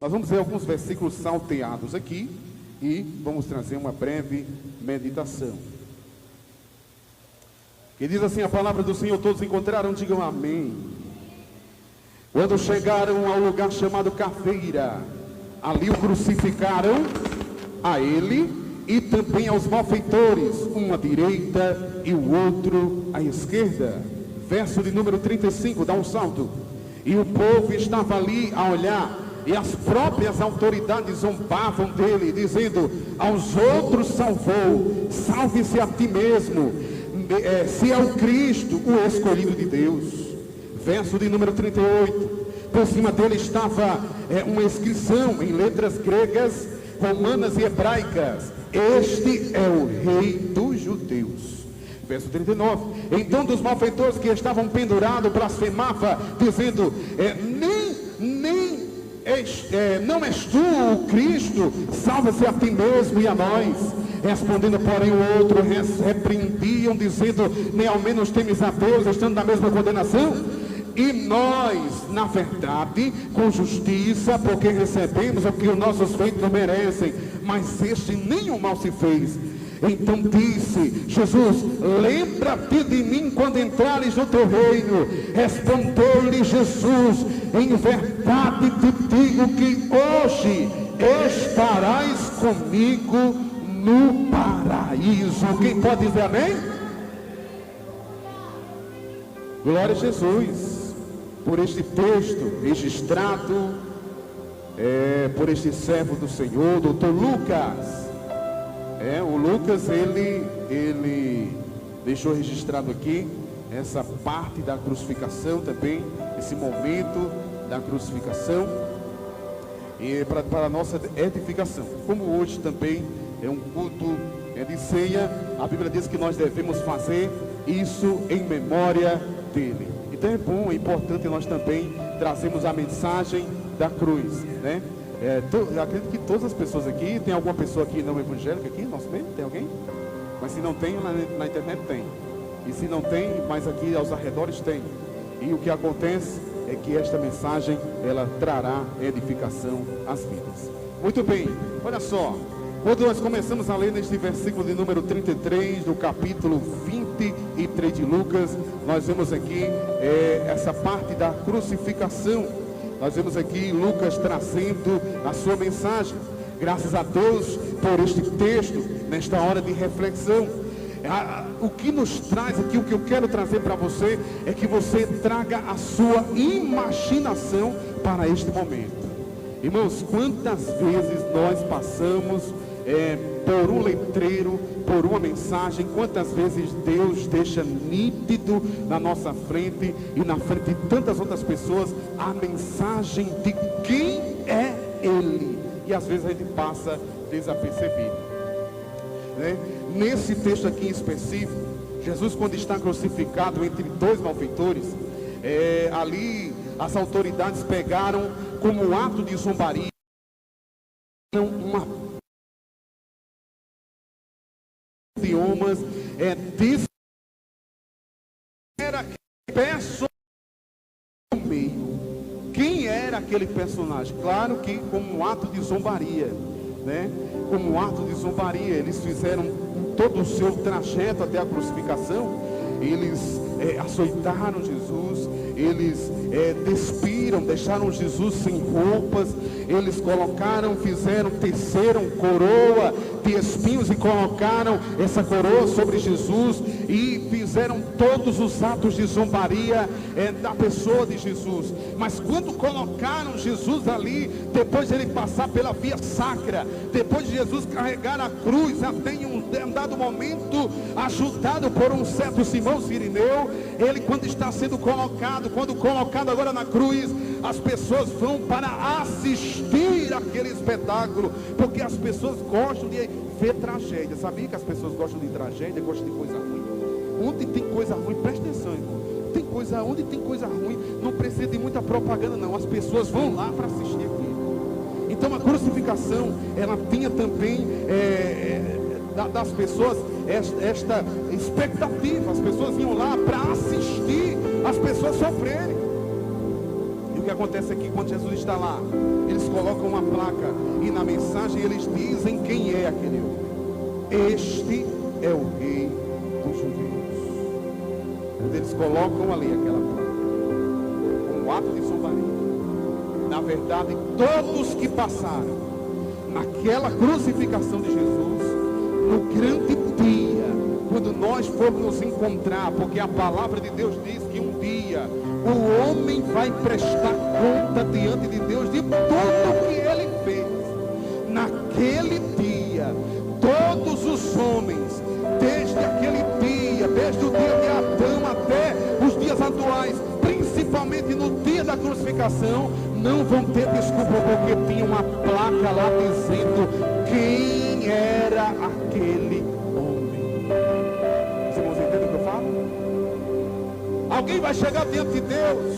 Nós vamos ver alguns versículos salteados aqui e vamos trazer uma breve meditação. Que diz assim a palavra do Senhor: todos encontraram, digam amém. Quando chegaram ao lugar chamado Cafeira, ali o crucificaram a ele e também aos malfeitores, um à direita e o outro à esquerda. Verso de número 35, dá um salto. E o povo estava ali a olhar, e as próprias autoridades zombavam dele, dizendo: aos outros salvou, salve-se a ti mesmo, se é o Cristo, o escolhido de Deus. Verso de número 38, por cima dele estava uma inscrição em letras gregas, romanas e hebraicas: este é o Rei dos Judeus. Verso 39, então dos malfeitores que estavam pendurados blasfemava, dizendo: não és tu o Cristo? Salva-se a ti mesmo e a nós. Respondendo, porém, o outro repreendiam, dizendo: nem ao menos temes a Deus, estando na mesma condenação? E nós, na verdade, com justiça, porque recebemos o que os nossos feitos merecem, mas este nenhum mal se fez. Então disse Jesus: lembra-te de mim quando entrares no teu reino. Respondeu-lhe Jesus: em verdade te digo que hoje estarás comigo no paraíso. Quem pode dizer amém? Glória a Jesus por este texto registrado por este servo do Senhor, doutor Lucas. O Lucas, ele deixou registrado aqui essa parte da crucificação também, esse momento da crucificação, e para a nossa edificação. Como hoje também é um culto de ceia, a Bíblia diz que nós devemos fazer isso em memória dele. Então é bom, é importante nós também trazermos a mensagem da cruz, né? Eu acredito que todas as pessoas aqui, tem alguma pessoa aqui não evangélica aqui, nosso meio? Tem alguém? Mas se não tem, na internet tem. E se não tem, mas aqui aos arredores tem. E o que acontece é que esta mensagem, ela trará edificação às vidas. Muito bem, olha só. Quando nós começamos a ler neste versículo de número 33, do capítulo 23 de Lucas, nós vemos aqui essa parte da crucificação. Nós vemos aqui Lucas trazendo a sua mensagem. Graças a Deus por este texto, nesta hora de reflexão. O que nos traz aqui, o que eu quero trazer para você, é que você traga a sua imaginação para este momento. Irmãos, quantas vezes nós passamos por um letreiro, por uma mensagem, quantas vezes Deus deixa nítido na nossa frente e na frente de tantas outras pessoas a mensagem de quem é Ele, e às vezes a gente passa desapercebido, né? Nesse texto aqui em específico, Jesus, quando está crucificado entre dois malfeitores, ali as autoridades pegaram como um ato de zombaria uma idiomas, era aquele personagem no meio. Quem era aquele personagem? Claro que como um ato de zombaria, né? Como um ato de zombaria, eles fizeram todo o seu trajeto até a crucificação. Eles açoitaram Jesus, eles despiram, deixaram Jesus sem roupas, eles teceram coroa de espinhos e colocaram essa coroa sobre Jesus, e fizeram todos os atos de zombaria da pessoa de Jesus. Mas quando colocaram Jesus ali, depois de ele passar pela via sacra, depois de Jesus carregar a cruz, até em um dado momento, ajudado por um certo Simão Sirineu, ele, quando está sendo colocado, quando colocado agora na cruz, as pessoas vão para assistir aquele espetáculo, porque as pessoas gostam de ver tragédia. Sabia que as pessoas gostam de tragédia, gostam de coisa ruim? Onde tem coisa ruim, presta atenção, irmão. Onde tem coisa ruim, não precisa de muita propaganda, não. As pessoas vão lá para assistir aquilo. Então a crucificação, ela tinha também das pessoas esta expectativa. As pessoas iam lá para assistir as pessoas sofrerem. E o que acontece aqui quando Jesus está lá? Eles colocam uma placa e na mensagem eles dizem quem é aquele homem. Este é o rei dos judeus. Eles colocam ali aquela placa, um ato de zombaria. Na verdade, todos que passaram naquela crucificação de Jesus, no grande dia, quando nós formos nos encontrar, porque a palavra de Deus diz que um dia o homem vai prestar conta diante de Deus de tudo que ele fez. Naquele dia, todos os homens, desde aquele dia, desde o dia de Adão até os dias atuais, principalmente no dia da crucificação, não vão ter desculpa, porque tinha uma placa lá dizendo quem era aquele homem. Os irmãos entendem o que eu falo? Alguém vai chegar diante de Deus,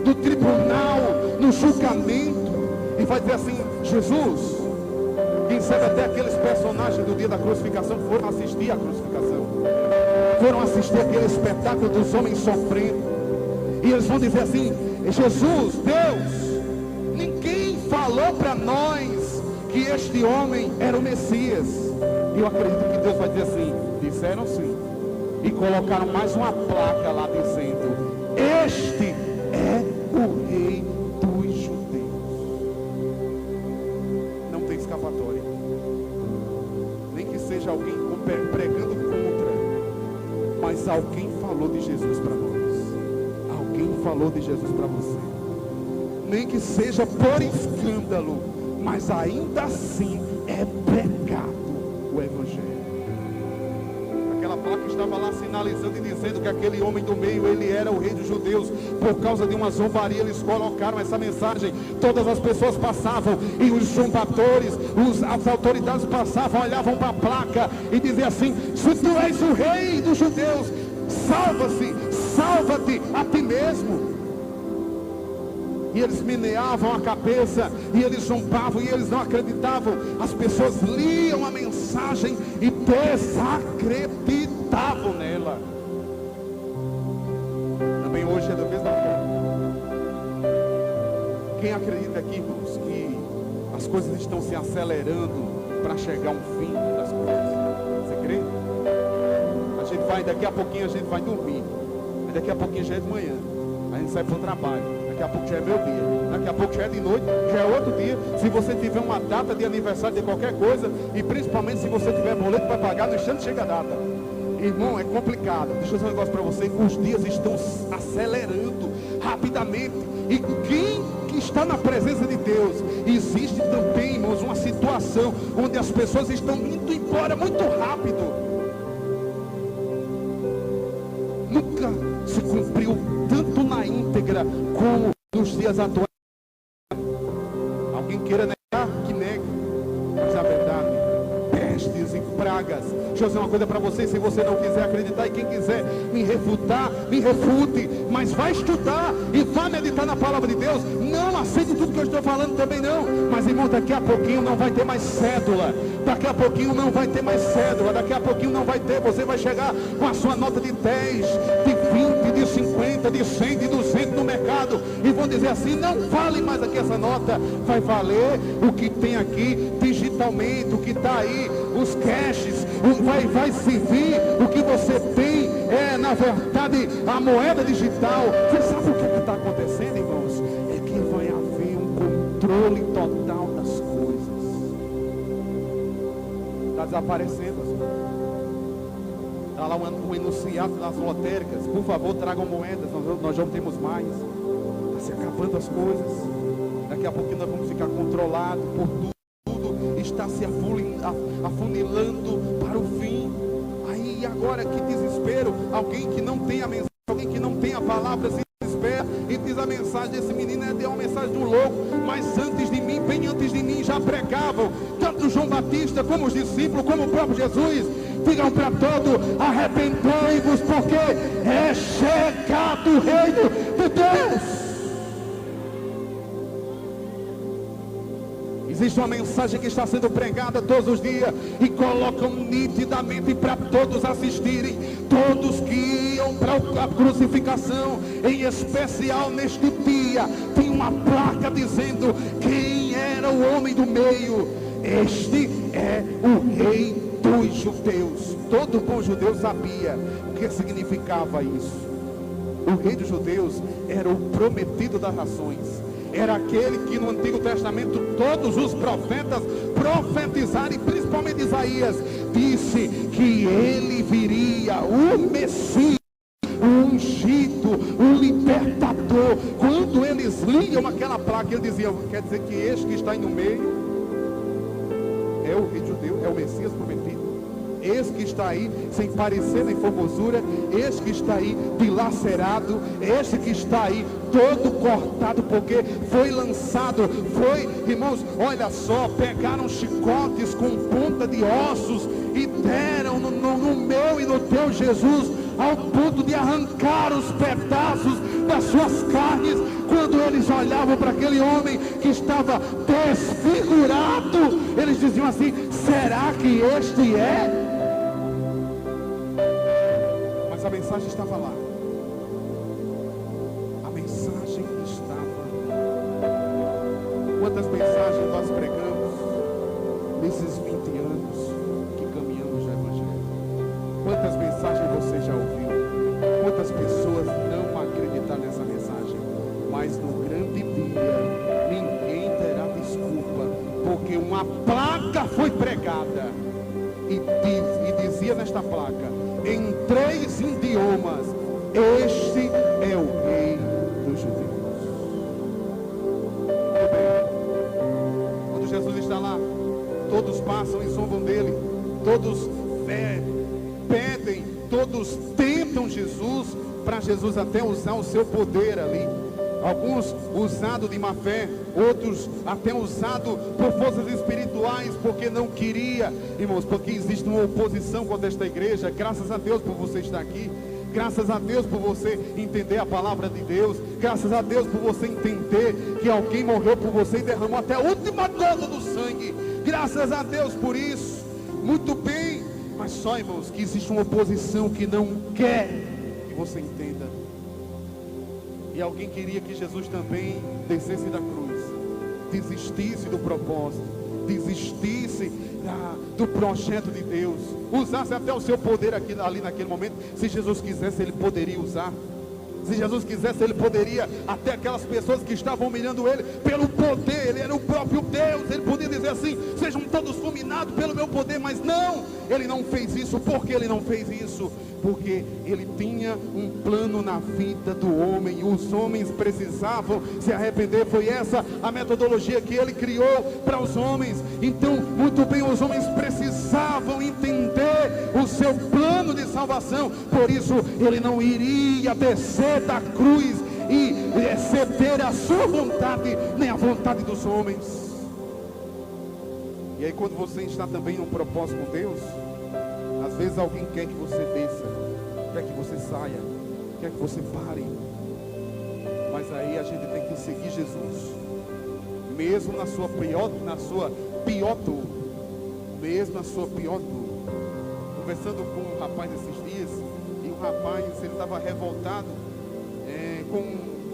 do tribunal, no julgamento, e vai dizer assim: Jesus, quem sabe até aqueles personagens do dia da crucificação foram assistir a crucificação, foram assistir aquele espetáculo dos homens sofrendo, e eles vão dizer assim: Jesus, Deus, ninguém falou para nós que este homem era o Messias. E eu acredito que Deus vai dizer assim: disseram sim, e colocaram mais uma placa lá dizendo: este é o rei dos judeus. Não tem escapatória, nem que seja alguém pregando contra, mas alguém falou de Jesus para nós, alguém falou de Jesus para você, nem que seja por escândalo, mas ainda assim é pregado o evangelho. Aquela placa estava lá sinalizando e dizendo que aquele homem do meio, ele era o rei dos judeus. Por causa de uma zombaria, eles colocaram essa mensagem. Todas as pessoas passavam, e os zombadores, as autoridades passavam, olhavam para a placa e diziam assim: se tu és o rei dos judeus, salva-se, salva-te a ti mesmo. E eles meneavam a cabeça, e eles zombavam, e eles não acreditavam. As pessoas liam a mensagem e desacreditavam nela. Também hoje é da mesma forma. Quem acredita aqui, irmãos, que as coisas estão se acelerando para chegar um fim das coisas? Você crê? A gente vai, daqui a pouquinho a gente vai dormir, mas daqui a pouquinho já é de manhã, a gente sai para o trabalho. Daqui a pouco já é meu dia, daqui a pouco já é de noite, já é outro dia. Se você tiver uma data de aniversário de qualquer coisa, e principalmente se você tiver boleto para pagar, no instante chega a data. Irmão, é complicado. Deixa eu dizer um negócio para você: os dias estão acelerando rapidamente. E quem que está na presença de Deus, existe também, irmãos, uma situação onde as pessoas estão indo embora muito rápido. Nunca se cumpriu tanto na íntegra como nos dias atuais. Alguém queira negar, que negue, mas a verdade, pestes e pragas. Deixa eu dizer uma coisa para você: se você não quiser acreditar, e quem quiser me refutar, me refute, mas vai estudar e vai meditar na palavra de Deus. Não aceite tudo que eu estou falando também não. Mas irmão, daqui a pouquinho não vai ter mais cédula, daqui a pouquinho não vai ter mais cédula, daqui a pouquinho não vai ter. Você vai chegar com a sua nota de 10, de 20, de 50, de 100, de 200 no mercado, e vão dizer assim: não vale mais aqui essa nota. Vai valer o que tem aqui digitalmente, o que está aí, os caches, vai servir o que você tem, na verdade, a moeda digital. Você sabe o que está acontecendo, irmãos? É que vai haver um controle total das coisas. Está desaparecendo. Está lá um enunciado das lotéricas: por favor, tragam moedas, nós não temos mais. Está se acabando as coisas. Daqui a pouco nós vamos ficar controlados por tudo. Está se afunilando para o fim. Aí agora, que desespero. Alguém que não tem a mensagem, alguém que não tem a palavra, se desespera e diz: a mensagem desse menino é uma mensagem de um louco. Mas antes de mim, bem antes de mim, já pregavam, tanto João Batista como os discípulos, como o próprio Jesus. Digam para todos: arrependei-vos, porque é chegado o reino de Deus. Existe uma mensagem que está sendo pregada todos os dias, e colocam nitidamente para todos assistirem. Todos que iam para a crucificação, em especial neste dia, Sabia, tem uma placa dizendo quem era o homem do meio. Este é o rei dos judeus. Todo bom judeu sabia o que significava isso. O rei dos judeus era o prometido das nações. Era aquele que no Antigo Testamento todos os profetas profetizaram, e principalmente Isaías disse que ele viria, o Messias, o ungido, o libertador. Quando eles liam aquela placa, eles diziam: quer dizer que este que está aí no meio é o rei judeu, é o Messias prometido. Esse que está aí sem parecer nem formosura, esse que está aí dilacerado, esse que está aí todo cortado, porque foi lançado, irmãos, olha só, pegaram chicotes com ponta de ossos e deram no meu e no teu Jesus, ao ponto de arrancar os pedaços das suas carnes. Quando eles olhavam para aquele homem que estava desfigurado, eles diziam assim: será que este é? Mas a mensagem estava lá. A mensagem estava. Quantas mensagens nós pregamos nesses 20 anos que caminhamos no Evangelho? Quantas mensagens você já ouviu? Quantas pessoas não acreditaram nessa mensagem? Mas no grande dia, ninguém terá desculpa, porque uma placa foi pregada e dizia nesta placa, em 3 idiomas: este é o rei dos judeus. Muito bem. Quando Jesus está lá, todos passam e zombam dele, todos pedem, todos tentam Jesus, para Jesus até usar o seu poder ali. Alguns usados de má fé, outros até usados por forças espirituais, porque não queria, irmãos, porque existe uma oposição contra esta igreja. Graças a Deus por você estar aqui, graças a Deus por você entender a palavra de Deus, graças a Deus por você entender que alguém morreu por você e derramou até a última gota do sangue. Graças a Deus por isso. Muito bem, mas só, irmãos, que existe uma oposição que não quer que você entenda. E alguém queria que Jesus também descesse da cruz, desistisse do propósito, desistisse do projeto de Deus, usasse até o seu poder ali naquele momento. Se Jesus quisesse, ele poderia usar. Se Jesus quisesse, ele poderia, até aquelas pessoas que estavam humilhando ele, pelo poder, ele era o próprio Deus, ele podia dizer assim: sejam todos fulminados pelo meu poder. Mas não, ele não fez isso. Por que ele não fez isso? Porque ele tinha um plano na vida do homem, e os homens precisavam se arrepender. Foi essa a metodologia que ele criou para os homens. Então, muito bem, os homens precisavam entender o seu plano de salvação. Por isso, ele não iria descer da cruz e exceder a sua vontade, nem a vontade dos homens. E aí, quando você está também num propósito com Deus, às vezes alguém quer que você desça, quer que você saia, quer que você pare. Mas aí a gente tem que seguir Jesus, mesmo na sua pior dor, mesmo na sua pior dor. Conversando com um rapaz esses dias, e o rapaz, ele estava revoltado com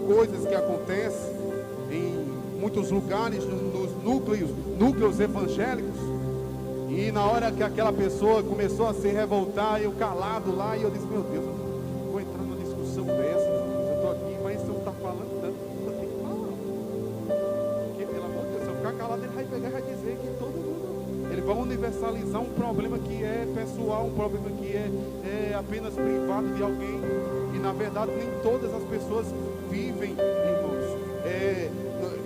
coisas que acontecem em muitos lugares, nos núcleos evangélicos. E na hora que aquela pessoa começou a se revoltar, eu calado lá, e eu disse: meu Deus, vou entrar numa discussão dessa, eu estou aqui, mas você não está falando tanto, eu tenho que falar. Porque, pelo amor de Deus, se eu ficar calado, ele vai pegar e vai dizer que todo mundo, ele vai universalizar um problema que é pessoal, um problema que é apenas privado de alguém. E na verdade nem todas as pessoas vivem, irmãos,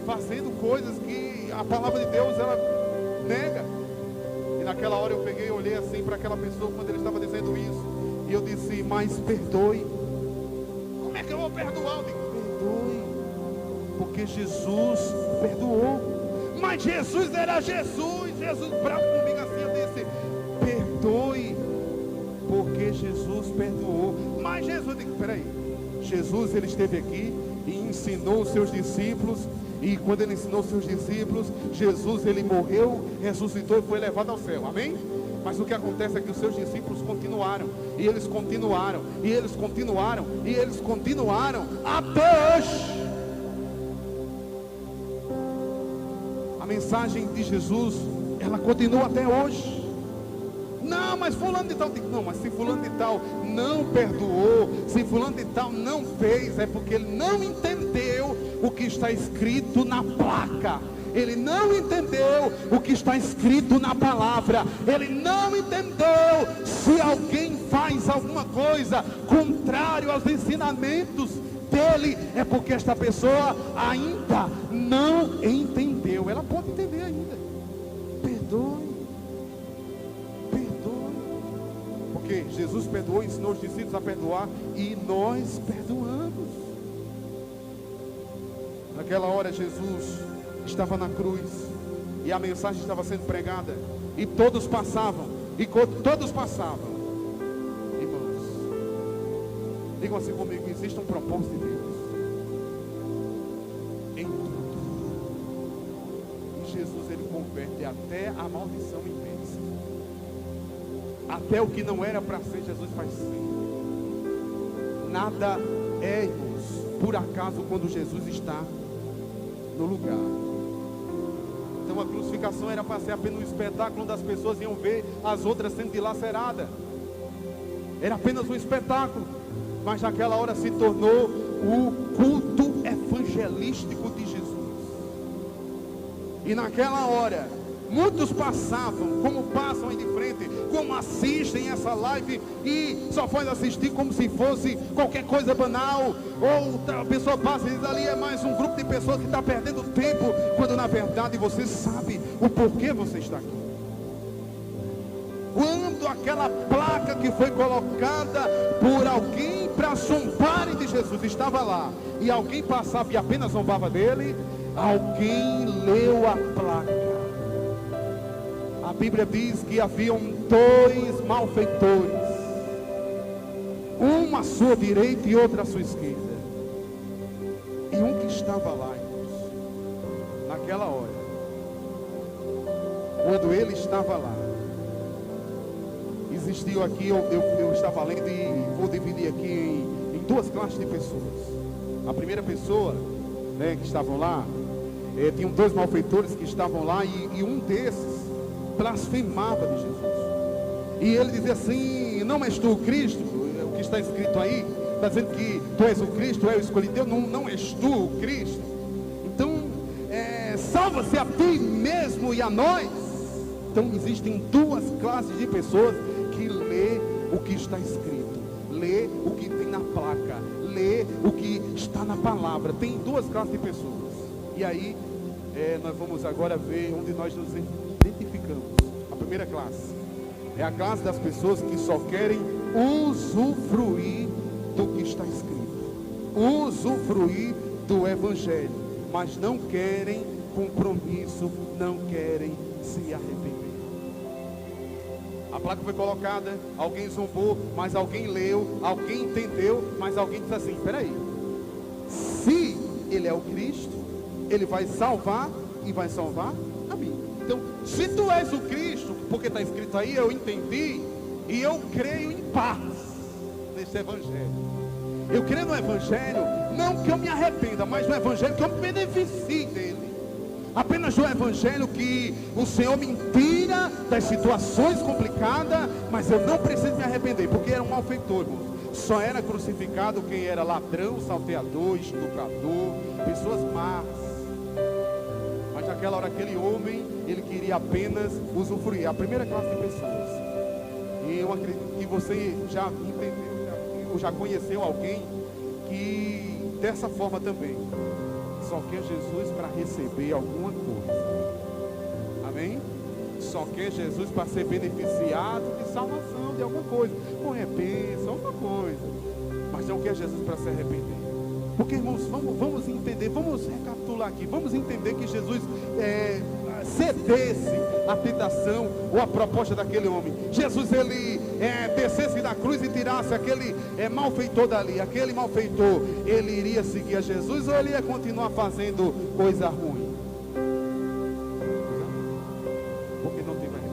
fazendo coisas que a palavra de Deus ela nega. E naquela hora eu peguei e olhei assim para aquela pessoa quando ele estava dizendo isso, e eu disse: mas perdoe. Como é que eu vou perdoar? Eu digo: perdoe, porque Jesus perdoou. Mas Jesus era Jesus bravo comigo assim, eu disse: perdoe, porque Jesus perdoou. Mas Jesus, eu digo: peraí, Jesus, ele esteve aqui e ensinou os seus discípulos, e quando ele ensinou os seus discípulos, Jesus, ele morreu, ressuscitou e foi levado ao céu, amém? Mas o que acontece é que os seus discípulos continuaram, e eles continuaram, e eles continuaram, e eles continuaram até hoje. A mensagem de Jesus, ela continua até hoje. Não, mas fulano de tal, não, mas se fulano de tal não perdoou, se fulano de tal não fez, é porque ele não entendeu o que está escrito na placa. Ele não entendeu o que está escrito na palavra. Ele não entendeu se alguém faz alguma coisa contrário aos ensinamentos dele, é porque esta pessoa ainda não entendeu. Ela pode entender ainda. Perdoe. Porque Jesus perdoou, ensinou os discípulos a perdoar, e nós perdoamos. Naquela hora Jesus estava na cruz, e a mensagem estava sendo pregada, e todos passavam, irmãos, digam assim comigo: existe um propósito de Deus em tudo, e Jesus, ele converte até a maldição em bênção. Até o que não era para ser, Jesus faz ser. Nada é, irmãos, por acaso quando Jesus está no lugar. Então a crucificação era para ser apenas um espetáculo onde as pessoas iam ver as outras sendo dilaceradas. Era apenas um espetáculo. Mas naquela hora se tornou o culto evangelístico de Jesus. E naquela hora muitos passavam, como passam aí de frente, como assistem essa live e só faz assistir como se fosse qualquer coisa banal. Ou a pessoa passa e diz: ali é mais um grupo de pessoas que está perdendo tempo, quando na verdade você sabe o porquê você está aqui. Quando aquela placa que foi colocada por alguém para zombarem de Jesus estava lá, e alguém passava e apenas zombava dele, alguém leu a placa. A Bíblia diz que haviam dois malfeitores, um à sua direita e outro à sua esquerda. E um que estava lá, irmãos, naquela hora, quando ele estava lá, existiu aqui, eu estava lendo e vou dividir aqui em duas classes de pessoas. A primeira pessoa, que estavam lá, tinham dois malfeitores que estavam lá, e um desses blasfemava de Jesus, e ele dizia assim: não és tu o Cristo? O que está escrito aí está dizendo que tu és o Cristo, tu és o escolhido de Deus. Não és tu o Cristo? Então salva-se a ti mesmo e a nós. Então existem duas classes de pessoas que lê o que está escrito, lê o que tem na placa, lê o que está na palavra. Tem duas classes de pessoas. E aí nós vamos agora ver onde nós nos identificamos. A primeira classe é a classe das pessoas que só querem usufruir do que está escrito, usufruir do evangelho, mas não querem compromisso, não querem se arrepender. A placa foi colocada, alguém zombou, mas alguém leu, alguém entendeu, mas alguém disse assim: peraí, se ele é o Cristo, ele vai salvar e vai salvar a mim. Então, se tu és o Cristo, porque está escrito aí, eu entendi, e eu creio em paz nesse evangelho. Eu creio no evangelho, não que eu me arrependa, mas no evangelho que eu me beneficie dele. Apenas no evangelho que o Senhor me tira das situações complicadas, mas eu não preciso me arrepender, porque era um malfeitor, irmão. Só era crucificado quem era ladrão, salteador, estuprador, pessoas más. Mas naquela hora aquele homem, ele queria apenas usufruir. A primeira classe de pessoas. E eu acredito que você já entendeu, já conheceu alguém que dessa forma também só quer Jesus para receber alguma coisa. Amém? Só quer Jesus para ser beneficiado de salvação, de alguma coisa, ou é bênção, alguma coisa, mas não quer Jesus para se arrepender. Porque, irmãos, vamos entender, vamos recapitular aqui, vamos entender que Jesus cedesse à tentação ou à proposta daquele homem. Jesus, ele descesse da cruz e tirasse aquele malfeitor dali. Aquele malfeitor, ele iria seguir a Jesus ou ele ia continuar fazendo coisa ruim? Porque não tem mais.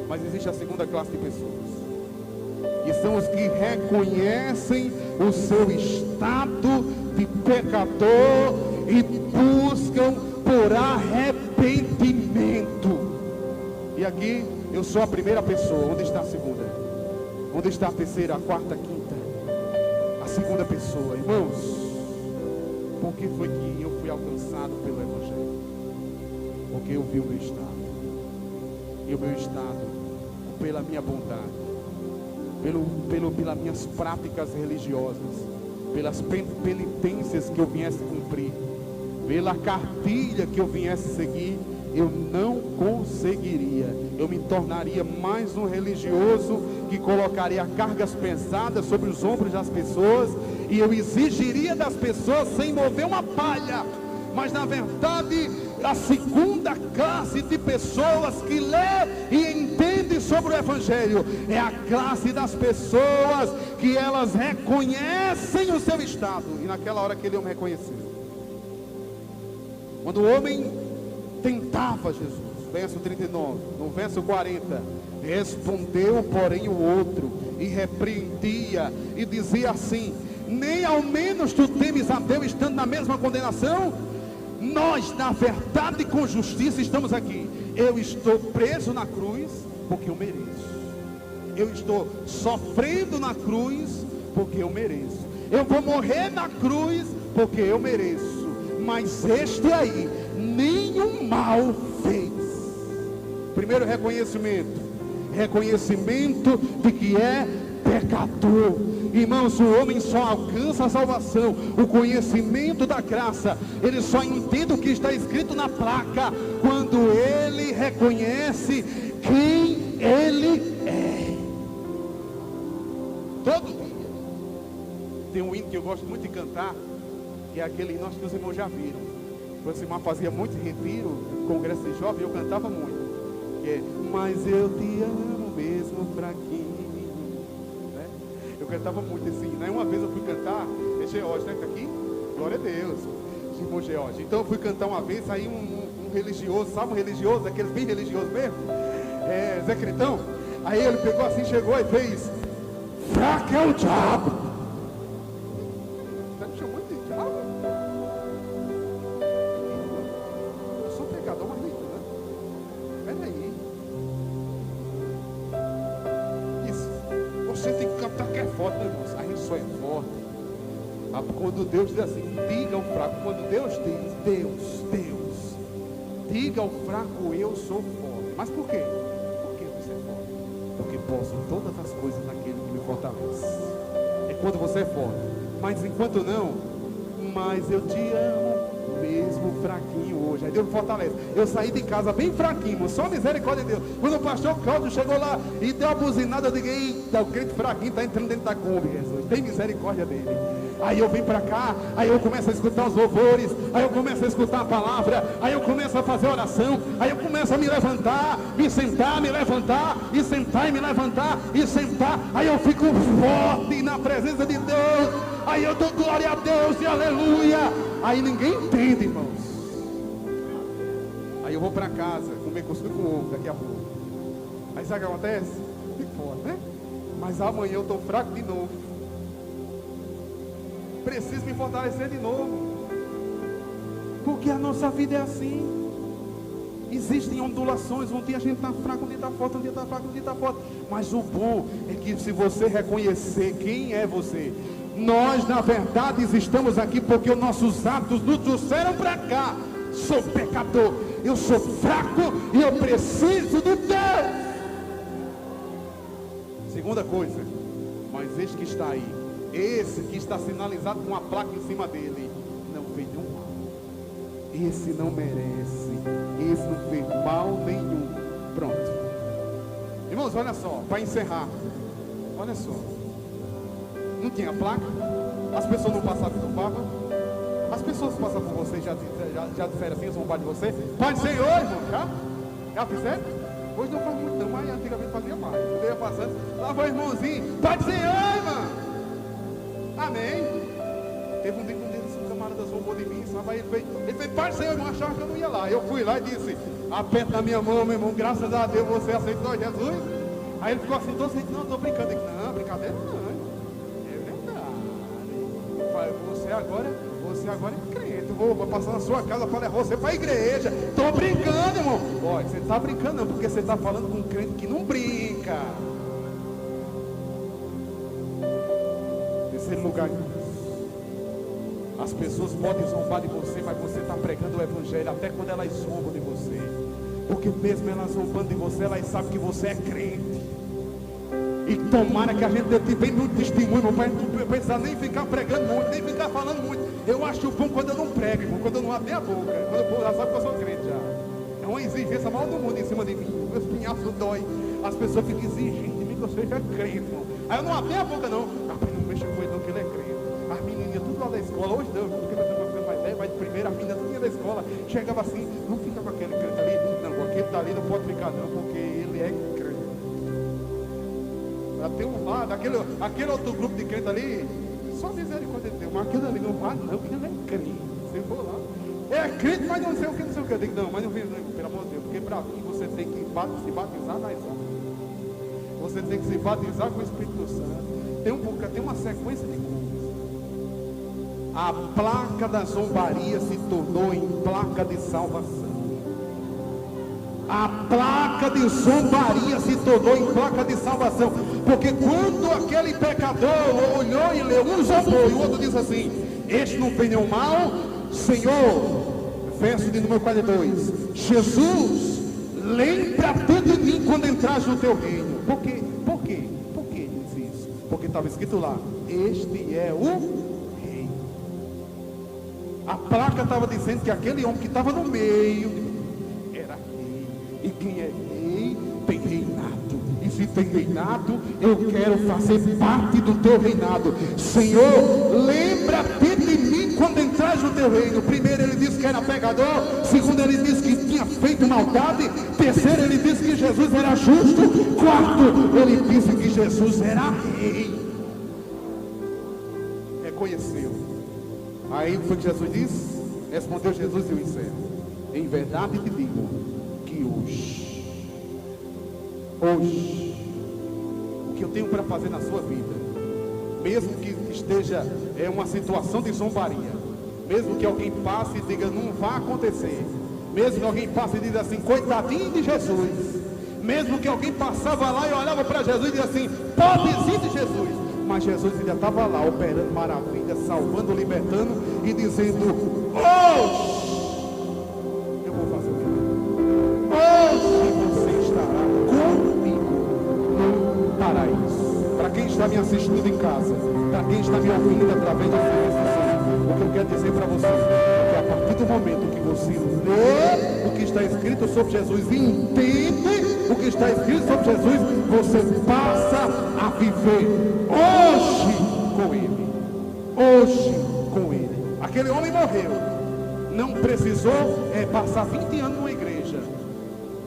Mas existe a segunda classe de pessoas, que são os que reconhecem o seu estado de pecador e buscam por arrependimento. E aqui eu sou a primeira pessoa. Onde está a segunda? Onde está a terceira, a quarta, a quinta? A segunda pessoa. Irmãos, por que foi que eu fui alcançado pelo Evangelho? Porque eu vi o meu estado. E o meu estado, pela minha bondade, pelas minhas práticas religiosas, pelas penitências que eu viesse cumprir, pela cartilha que eu viesse seguir, eu não conseguiria. Eu me tornaria mais um religioso que colocaria cargas pesadas sobre os ombros das pessoas, e eu exigiria das pessoas sem mover uma palha. Mas na verdade, a segunda classe de pessoas que lê e entende sobre o Evangelho é a classe das pessoas que elas reconhecem o seu estado. E naquela hora aquele homem reconheceu. Quando o homem tentava Jesus, verso 39, no verso 40, respondeu porém o outro e repreendia e dizia assim: nem ao menos tu temes a Deus, estando na mesma condenação? Nós, na verdade, com justiça estamos aqui. Eu estou preso na cruz porque eu mereço. Eu estou sofrendo na cruz porque eu mereço. Eu vou morrer na cruz porque eu mereço. Mas este aí nenhum mal fez. Primeiro reconhecimento de que é pecador. Irmãos, o homem só alcança a salvação, o conhecimento da graça, ele só entende o que está escrito na placa quando ele reconhece quem ele é. Todo dia tem um hino que eu gosto muito de cantar, que é aquele hino que os irmãos já viram. Quando o irmão fazia muito retiro, congresso de jovem, eu cantava muito, que é: mas eu te amo mesmo fraquinho. Eu cantava muito assim, né? Uma vez eu fui cantar, é George, né? Tá aqui? Glória a Deus, irmão George. Então eu fui cantar uma vez, aí um religioso, sabe um religioso, aqueles bem religiosos mesmo? Zé Critão. Aí ele pegou assim, chegou e fez: fraco é o diabo. Você me chamou de diabo? Eu sou pecador, mas nem, né? Peraí. Você tem que cantar que é forte, né, irmãos? A gente só é forte quando Deus diz assim: diga ao fraco. Quando Deus diz, Deus, diga ao fraco: eu sou forte. Mas por quê? Por que você é forte? Porque posso todas as coisas naquele que me fortalece. É quando você é forte. Mas enquanto não, mas eu te amo mesmo fraquinho hoje. Aí Deus me fortalece. Eu saí de casa bem fraquinho, só misericórdia de Deus. Quando o pastor Cláudio chegou lá e deu a buzinada, eu digo: eita, o crente fraquinho está entrando dentro da Kombi, Jesus, tem misericórdia dele. Aí eu vim para cá, aí eu começo a escutar os louvores, aí eu começo a escutar a palavra, aí eu começo a fazer oração, aí eu começo a me levantar, me sentar, me levantar, e sentar e me levantar, e sentar. Aí eu fico forte na presença de Deus. Aí eu dou glória a Deus e aleluia. Aí ninguém entende, irmãos. Aí eu vou para casa comer cuscuz com ovo daqui a pouco. Aí sabe o que acontece? Fico forte, né? Mas amanhã eu estou fraco de novo. Preciso me fortalecer de novo. Porque a nossa vida é assim. Existem ondulações. Um dia a gente está fraco, um dia está forte, um dia está fraco, um dia está forte. Mas o bom é que se você reconhecer quem é você, nós na verdade estamos aqui porque os nossos atos nos trouxeram para cá. Sou pecador, eu sou fraco e eu preciso de Deus. Segunda coisa, mas este que está aí, esse que está sinalizado com uma placa em cima dele, não fez nenhum mal. Esse não merece, esse não fez mal nenhum. Pronto. Irmãos, olha só, para encerrar, olha só. Não tinha placa, as pessoas não passavam e zombavam. As pessoas que passavam por você já disseram assim, zombar de você. Pai do Senhor, irmão, já fizeram? Hoje não faz muito não, mas antigamente fazia mais. Eu ia passando, lá vai o irmãozinho: Pai do Senhor, irmão. Amém. Teve um dia que um camarada zombou de mim, sabe? Aí ele fez: Pai do Senhor, irmão, achava que eu não ia lá. Eu fui lá e disse: aperta na minha mão, meu irmão, graças a Deus você aceitou Jesus. Aí ele ficou assim, todo assim: não, estou brincando. Eu disse: não, brincadeira não. Você agora, Você agora é crente, vou passar na sua casa para levar você para a igreja. Estou brincando, irmão. Olha, você está brincando não, porque você está falando com um crente que não brinca. Terceiro lugar, as pessoas podem zombar de você, mas você está pregando o evangelho até quando elas zombam de você. Porque mesmo elas zombando de você, elas sabem que você é crente. E tomara que a gente dê bem muito testemunho, para não precisar nem ficar pregando muito, nem ficar falando muito. Eu acho bom quando eu não prego, irmão, quando eu não abro a boca. Quando o povo já sabe que eu sou crente já. É uma exigência maior do mundo em cima de mim. Meus pinhaços dói. As pessoas ficam exigindo de mim que eu seja crente, irmão. Aí eu não abri a boca não. Rapaz, não mexa com ele não, que ele é crente. As menininhas tudo lá da escola, hoje não, porque nós estamos ficando mais velho, mas de primeira a menina tudo da escola. Chegava assim, não fica com aquele crente ali. Não, com aquele dali não pode ficar não, porque ele é crente. Tem um lado, aquele outro grupo de crente ali, só misericórdia de Deus, mas aquele ali não vai não, porque ele é crente. Você for lá, é crente, mas não sei o que, não sei o que. Eu digo, não, mas não fiz não, pelo amor de Deus, porque para mim você tem que se batizar nas águas. Você tem que se batizar com o Espírito Santo. Tem uma sequência de coisas. A placa da zombaria se tornou em placa de salvação. A placa de zombaria se tornou em placa de salvação. Porque quando aquele pecador olhou e leu, um zombou e o outro disse assim: este não tem nenhum mal, Senhor, verso de número 42, Jesus, lembra-te de mim quando entrares no teu reino. Por quê? Por quê? Por que ele disse isso? Porque estava escrito lá: este é o rei. A placa estava dizendo que aquele homem que estava no meio era rei. E quem é rei tem reinado. E se tem reinado, eu quero fazer parte do teu reinado. Senhor, lembra-te de mim quando entras no teu reino. Primeiro ele disse que era pecador. Segundo ele disse que tinha feito maldade. Terceiro ele disse que Jesus era justo. Quarto ele disse que Jesus era rei. Reconheceu. Aí foi que Jesus disse. Respondeu Jesus e o encerro: em verdade te digo que hoje, o que eu tenho para fazer na sua vida, mesmo que esteja uma situação de zombaria, mesmo que alguém passe e diga não vai acontecer, mesmo que alguém passe e diga assim, coitadinho de Jesus, mesmo que alguém passava lá e olhava para Jesus e dizia assim, pobrezinho de Jesus, mas Jesus ainda estava lá operando maravilha, salvando, libertando e dizendo: hoje eu vou fazer o que? Hoje você estará comigo no paraíso. Para quem está me assistindo em casa, para quem está me ouvindo através da transmissão, o que eu quero dizer para você é que a partir do momento que você lê o que está escrito sobre Jesus e entende o que está escrito sobre Jesus, você passa a viver hoje com Ele. Hoje com Ele. Aquele homem morreu. Não precisou passar 20 anos numa igreja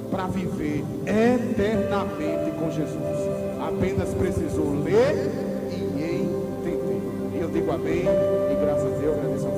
para viver eternamente com Jesus. Apenas precisou ler e entender. E eu digo amém e graças a Deus, agradeço.